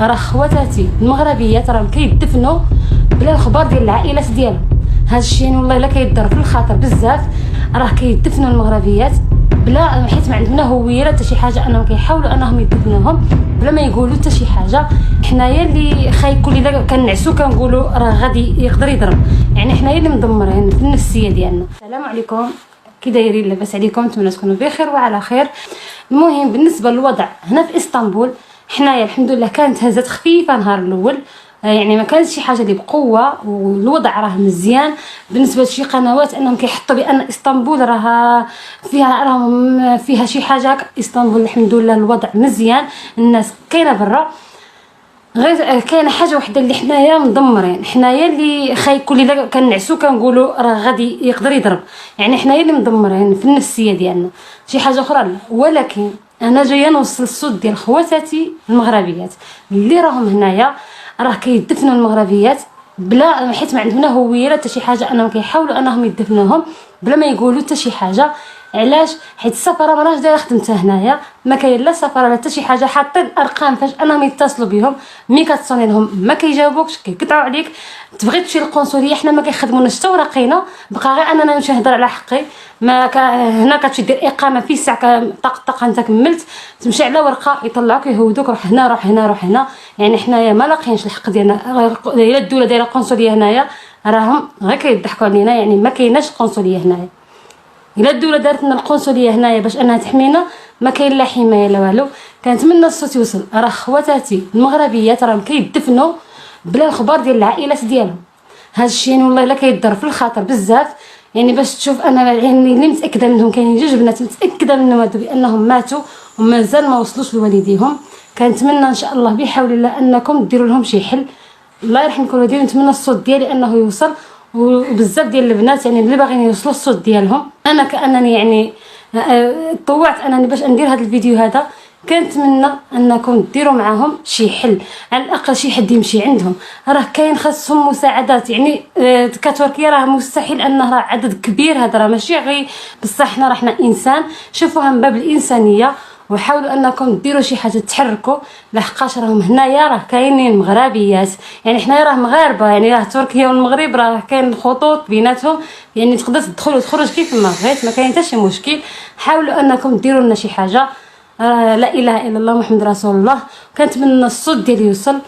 راه خواتاتي المغربيات راهم كيدفنوا بلا الخبر ديال العائلات ديالهم. هذا الشيء والله الا كيضر في الخاطر بزاف. راه كيدفنوا المغربيات بلا حيت ما عندنا هويه لا حتى شي حاجه، انهم كيحاولوا انهم يدفنوهم بلا ما يقولوا حتى شي حاجه. حنايا اللي كل الا كنعسو كنقولوا راه غادي يقدر يضرب، يعني حنايا اللي مدمرين في النفسيه ديالنا. السلام عليكم، كي دايرين؟ لاباس عليكم؟ نتمنى تكونوا بخير وعلى خير. المهم بالنسبه للوضع هنا في اسطنبول، حنايا الحمد لله كانت هزات خفيفه نهار الاول، يعني ما كانش شي حاجه اللي بقوه، والوضع راه مزيان بالنسبه لشي قنوات انهم كيحطوا بان اسطنبول راه فيها شي حاجه. اسطنبول الحمد لله الوضع مزيان، الناس كاينه برا. غير كاينه حاجه وحده اللي حنايا مدمرين، حنايا اللي كل الا كنعسو كنقولوا راه غادي يقدر يضرب، يعني حنايا اللي مدمرين في النفسيه ديالنا. شي حاجه اخرى لا. ولكن انا جايه نوصل الصوت ديال خواتاتي المغربيات اللي راهم هنايا، راه كيدفنوا المغربيات بلا حيت ما عندنا هويه لا حتى شي حاجه، انهم كيحاولوا انهم يدفنوهم بلا ما يقولوا حتى شي حاجه. علاش؟ حيت السفاره ماناش دايره خدمتها هنايا، ما كاين لا سفاره لا حتى شي حاجه. حاطين ارقام فاش انهم يتصلوا بهم، ملي كتصوني لهم ما كيجاوبوكش، كيقطعوا عليك. تبغي تمشي للقنصليه، حنا ما كيخدموناش حتى ورقينا، بقى غير اننا نمشي نهضر على حقي. هنا كتمشي دير اقامه في ساعه طق انت كملت، تمشي على ورقه يطلعوك يهودوك روح هنا روح هنا روح هنا. يعني حنايا ما لاقيينش الحق ديالنا. الا الدوله دايره قنصليه هنايا راهم غير كيضحكوا علينا، يعني ما كايناش قنصليه هنايا. الا الدوله دارت لنا القنصليه هنايا باش انها تحمينا، ما كاين لا حمايه لا والو. كنتمنى الصوت يوصل. راه خواتاتي المغربيات راهم كيدفنوا بلا الخبر ديال العائلات ديالهم. هذا الشيء والله الا كيضر في الخاطر بزاف. يعني باش تشوف انا يعني اللي متاكده منهم، كاينين جوج بنات متاكده منهم هادو بانهم ماتوا ومازال ما وصلوش لوالديهم. كنتمنى ان شاء الله بحول الله انكم ديروا لهم شي حل. الله يرحمكم والديهم. نتمنى الصوت ديالي انه يوصل، وبزاف ديال البنات يعني اللي باغيين يوصلوا الصوت ديالهم. انا كانني يعني طوعت انني باش ندير هذا الفيديو هذا. كنتمنى انكم ديروا معاهم شي حل، على الاقل شي حد يمشي عندهم. راه كاين خاصهم مساعدات، يعني كتركيا راه مستحيل انه راه عدد كبير، هذا راه ماشي غير بصح حنا راه انسان. شوفوها من باب الانسانيه وحاولوا انكم ديروا شي حاجه تحركوا، لحقاش راهم هنايا راه كاينين مغربيات. يعني حنايا راه مغاربه، يعني راه تركيا والمغرب راه كاين خطوط بيناتهم، يعني تقدر تدخل وتخرج كيف ما بغيت، ما كاين حتى شي مشكل. حاولوا انكم ديروا لنا شي حاجه. لا اله الا الله محمد رسول الله. كنتمنى الصوت ديالي يوصل.